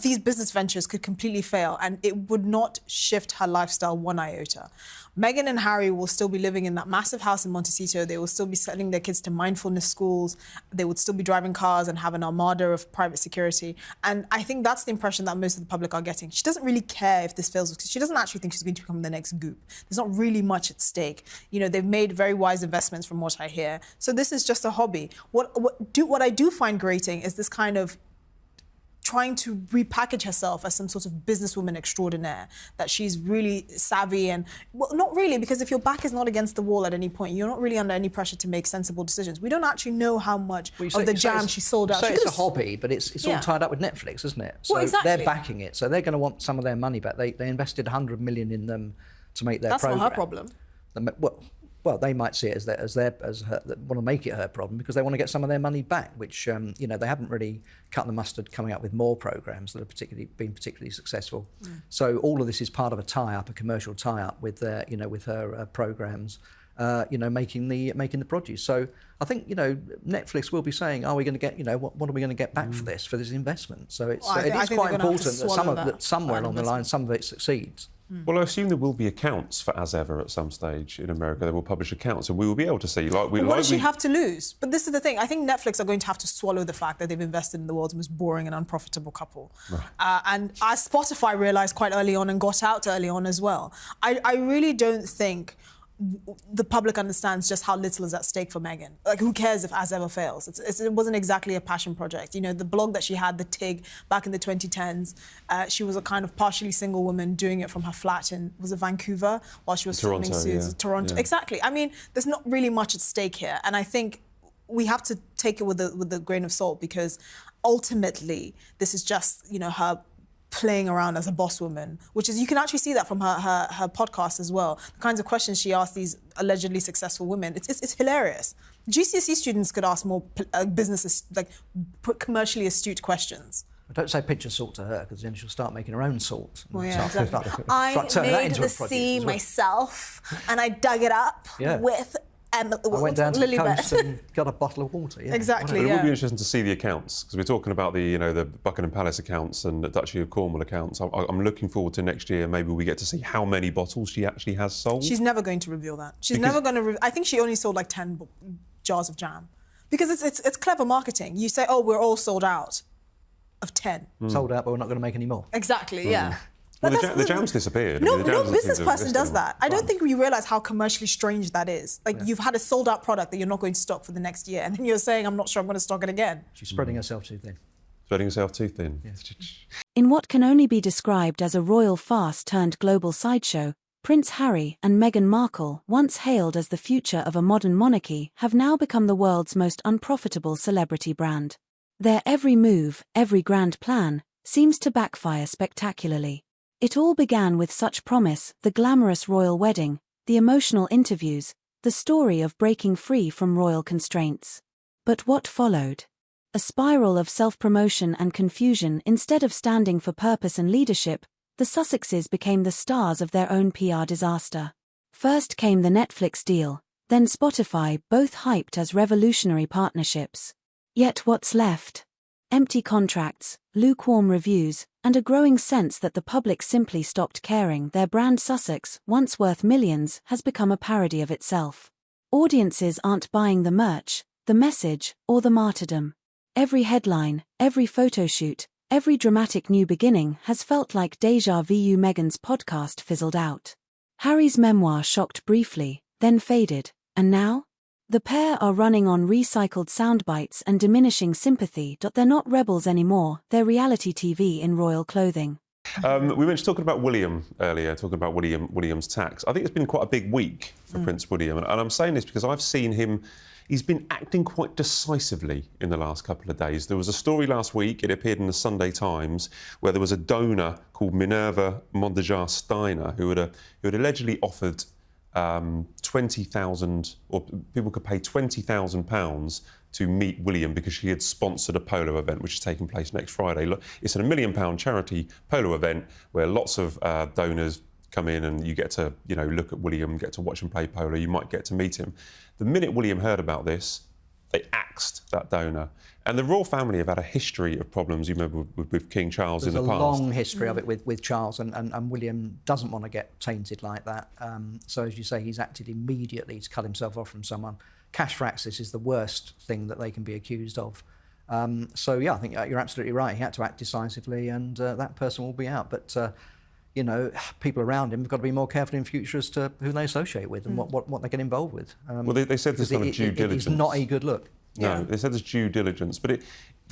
these business ventures could completely fail and it would not shift her lifestyle one iota. Meghan and Harry will still be living in that massive house in Montecito. They will still be sending their kids to mindfulness schools. They would still be driving cars and have an armada of private security. And I think that's the impression that most of the public are getting. She doesn't really care if this fails because she doesn't actually think she's going to become the next Goop. There's not really much at stake. You know, they've made very wise investments from what I hear. So this is just a hobby. What I do find grating is this kind of trying to repackage herself as some sort of businesswoman extraordinaire, that she's really savvy and, well, not really, because if your back is not against the wall at any point, you're not really under any pressure to make sensible decisions. We don't actually know how much of the jam she sold out. So it's a hobby, but it's all tied up with Netflix, isn't it? So they're backing it, so they're going to want some of their money back. They invested 100 million in them to make their program. That's not her problem. Well, they might see it as her, want to make it her problem because they want to get some of their money back, which you know, they haven't really cut the mustard coming up with more programs that have been particularly successful. So all of this is part of a tie-up, a commercial tie-up with you know, with her programs, you know, making the produce. So I think, you know, Netflix will be saying, are we going to get, you know, what are we going to get back for this investment? So it is quite important that somewhere along the line some of it succeeds. Well, I assume there will be accounts for As Ever at some stage in America. They will publish accounts, and we will be able to see. What does she have to lose? But this is the thing. I think Netflix are going to have to swallow the fact that they've invested in the world's most boring and unprofitable couple. Right. And as Spotify realised quite early on and got out early on as well, I really don't think the public understands just how little is at stake for Meghan. Like, who cares if As Ever fails? It wasn't exactly a passion project. You know, the blog that she had, The Tig, back in the 2010s, she was a kind of partially single woman doing it from her flat in, was it Vancouver? While she was filming Suits. Toronto. Yeah. Exactly. I mean, there's not really much at stake here. And I think we have to take it with a grain of salt, because ultimately, this is just, you know, her playing around as a boss woman, which is, you can actually see that from her podcast as well. The kinds of questions she asks these allegedly successful women, it's hilarious. GCSE students could ask more commercially astute questions. Don't say pinch of salt to her, because then she'll start making her own salt. Well, yeah, exactly. I made the sea myself, and I dug it up with I went down to the coast and got a bottle of water. Yeah. Exactly. But it will be interesting to see the accounts, because we're talking about the Buckingham Palace accounts and the Duchy of Cornwall accounts. I'm looking forward to next year. Maybe we get to see how many bottles she actually has sold. She's never going to reveal that. She's never going to. I think she only sold like 10 jars of jam, because it's clever marketing. You say, oh, we're all sold out of 10. Sold out, but we're not going to make any more. Exactly. Yeah. Well, the jam's disappeared. No business person does that. I don't think we realise how commercially strange that is. Like, you've had a sold-out product that you're not going to stock for the next year, and then you're saying, I'm not sure I'm going to stock it again. She's spreading herself too thin. Spreading herself too thin. Yes. In what can only be described as a royal farce turned global sideshow, Prince Harry and Meghan Markle, once hailed as the future of a modern monarchy, have now become the world's most unprofitable celebrity brand. Their every move, every grand plan, seems to backfire spectacularly. It all began with such promise: the glamorous royal wedding, the emotional interviews, the story of breaking free from royal constraints. But what followed? A spiral of self-promotion and confusion. Instead of standing for purpose and leadership, the Sussexes became the stars of their own PR disaster. First came the Netflix deal, then Spotify, both hyped as revolutionary partnerships. Yet what's left? Empty contracts, lukewarm reviews, and a growing sense that the public simply stopped caring. Their brand Sussex, once worth millions, has become a parody of itself. Audiences aren't buying the merch, the message, or the martyrdom. Every headline, every photoshoot, every dramatic new beginning has felt like déjà vu. Meghan's podcast fizzled out. Harry's memoir shocked briefly, then faded, and now? The pair are running on recycled soundbites and diminishing sympathy. They're not rebels anymore, they're reality TV in royal clothing. We mentioned talking about William earlier, talking about William's tax. I think it's been quite a big week for Prince William, and I'm saying this because I've seen him. He's been acting quite decisively in the last couple of days. There was a story last week, it appeared in the Sunday Times, where there was a donor called Minerva Mondejar Steiner who had allegedly offered 20,000, or people could pay £20,000 to meet William because she had sponsored a polo event which is taking place next Friday. Look, it's a £1 million charity polo event where lots of donors come in and you get to, look at William, get to watch him play polo, you might get to meet him. The minute William heard about this, They axed that donor. And the royal family have had a history of problems, you remember, with King Charles in the past. There's a long history of it with Charles, and William doesn't want to get tainted like that. So, as you say, he's acted immediately to cut himself off from someone. Cash for access is the worst thing that they can be accused of. So, yeah, I think you're absolutely right. He had to act decisively, and that person will be out. But, you know, people around him have got to be more careful in future as to who they associate with and what they get involved with. Well, they said there's kind of due diligence. It's not a good look. No, they said there's due diligence, but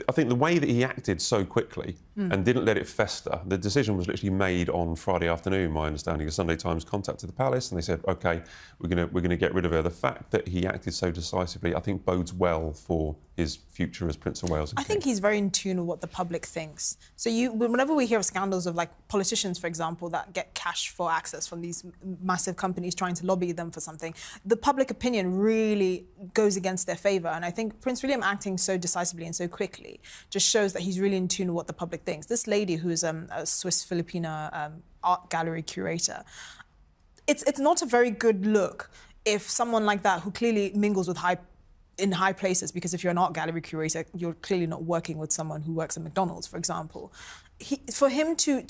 I think the way that he acted so quickly and didn't let it fester, the decision was literally made on Friday afternoon, my understanding. The Sunday Times contacted the palace and they said, OK, we're going to get rid of her. The fact that he acted so decisively, I think, bodes well for his future as Prince of Wales. I think he's very in tune with what the public thinks. So whenever we hear of scandals of, like, politicians, for example, that get cash for access from these massive companies trying to lobby them for something, the public opinion really goes against their favour. And I think Prince William acting so decisively and so quickly just shows that he's really in tune with what the public thinks. This lady who's a Swiss-Filipina art gallery curator, it's not a very good look if someone like that, who clearly mingles with in high places, because if you're an art gallery curator, you're clearly not working with someone who works at McDonald's, for example. For him to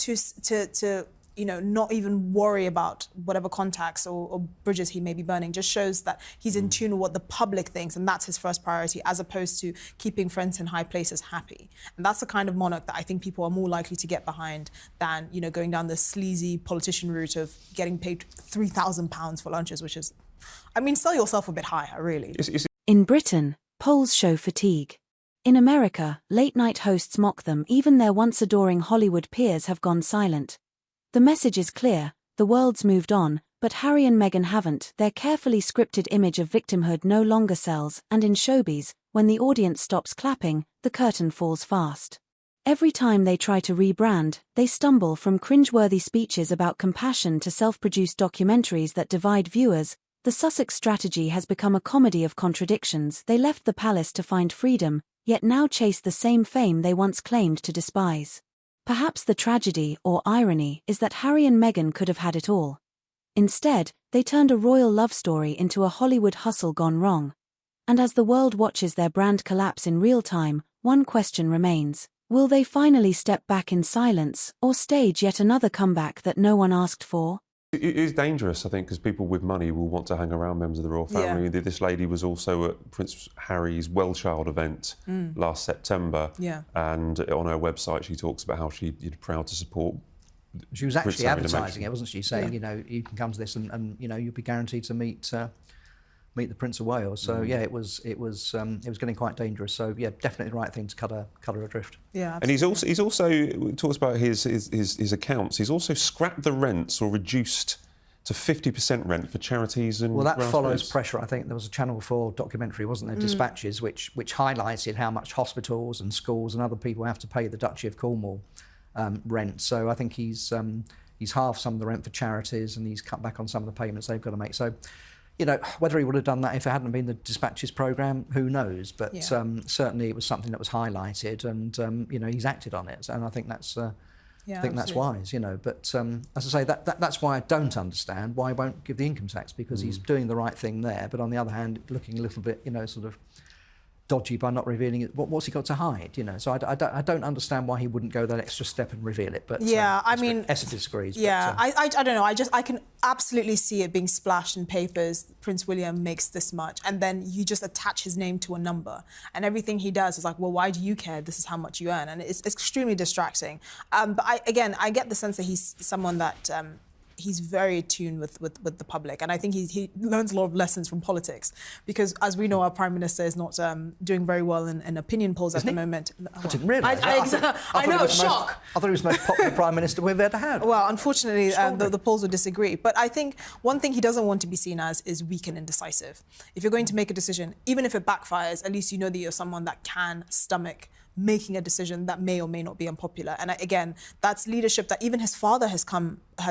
you know, not even worry about whatever contacts or bridges he may be burning just shows that he's in tune with what the public thinks, and that's his first priority, as opposed to keeping friends in high places happy. And that's the kind of monarch that I think people are more likely to get behind than, you know, going down the sleazy politician route of getting paid £3,000 for lunches, which is, I mean, sell yourself a bit higher, really. In Britain, polls show fatigue. In America, late-night hosts mock them. Even their once adoring Hollywood peers have gone silent. The message is clear: the world's moved on, but Harry and Meghan haven't. Their carefully scripted image of victimhood no longer sells, and in showbiz, when the audience stops clapping, the curtain falls fast. Every time they try to rebrand, they stumble, from cringeworthy speeches about compassion to self-produced documentaries that divide viewers. The Sussex strategy has become a comedy of contradictions. They left the palace to find freedom, yet now chase the same fame they once claimed to despise. Perhaps the tragedy, or irony, is that Harry and Meghan could have had it all. Instead, they turned a royal love story into a Hollywood hustle gone wrong. And as the world watches their brand collapse in real time, one question remains: will they finally step back in silence, or stage yet another comeback that no one asked for? It is dangerous, I think, because people with money will want to hang around members of the royal family. Yeah. This lady was also at Prince Harry's Well Child event last September, and on her website she talks about how she's proud to support. She was actually advertising it, wasn't she? Saying, you know, you can come to this and you know, you'll be guaranteed to meet the Prince of Wales. So yeah, it was getting quite dangerous. So yeah, definitely the right thing to cut her adrift. Yeah, absolutely. And he's also talks about his accounts. He's also scrapped the rents or reduced to 50% rent for charities and. Well, that follows pressure. I think there was a Channel 4 documentary, wasn't there, Dispatches, which highlighted how much hospitals and schools and other people have to pay the Duchy of Cornwall rent. So I think he's halved some of the rent for charities, and he's cut back on some of the payments they've got to make. So, you know, whether he would have done that if it hadn't been the Dispatches programme, who knows? But certainly it was something that was highlighted, and you know, he's acted on it, and I think that's that's wise, you know. But as I say, that's why I don't understand why he won't give the income tax, because he's doing the right thing there, but on the other hand, looking a little bit, you know, sort of dodgy by not revealing it. What's he got to hide, you know? So I don't understand why he wouldn't go that extra step and reveal it. But yeah, I mean, Esther disagrees. Yeah, but, I don't know. I can absolutely see it being splashed in papers. Prince William makes this much, and then you just attach his name to a number, and everything he does is like, well, why do you care? This is how much you earn, and it's extremely distracting. But I get the sense that he's someone that. He's very attuned with the public, and I think he learns a lot of lessons from politics, because as we know, our Prime Minister is not doing very well in opinion polls at the moment. I didn't realise. I know, shock. I thought he was the most popular Prime Minister we've ever had. Well, unfortunately, the polls would disagree. But I think one thing he doesn't want to be seen as is weak and indecisive. If you're going to make a decision, even if it backfires, at least you know that you're someone that can stomach making a decision that may or may not be unpopular. And again, that's leadership that even his father has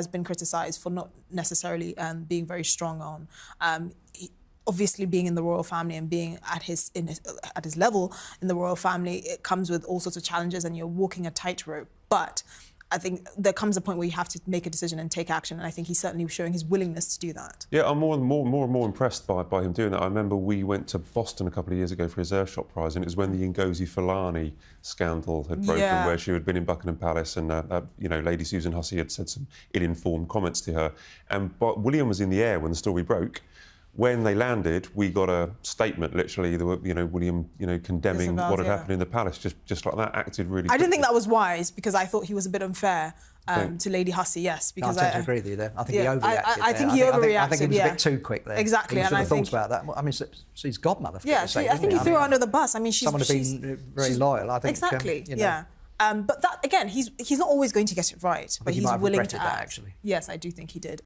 been criticised for not necessarily being very strong on. Obviously, being in the royal family and being at his level in the royal family, it comes with all sorts of challenges, and you're walking a tightrope. But I think there comes a point where you have to make a decision and take action, and I think he's certainly showing his willingness to do that. Yeah, I'm more and more impressed by him doing that. I remember we went to Boston a couple of years ago for his Earthshot Prize, and it was when the Ngozi Fulani scandal had broken, where she had been in Buckingham Palace, and Lady Susan Hussey had said some ill-informed comments to her, but William was in the air when the story broke. When they landed, we got a statement, literally, William, condemning what had happened in the palace, just like that, acted really quickly. I didn't think that was wise, because I thought he was a bit unfair to Lady Hussey, yes. Because I tend to agree with you there. I think he overreacted I think he overreacted, I think he was a bit too quick there. Exactly. He should have thought about that. I mean, she's godmother, for goodness sake, I think he threw her under the bus. I mean, someone who's been very loyal, I think. Exactly, yeah. But that, again, he's not always going to get it right, but he's willing to act. That, actually. Yes, I do think he did.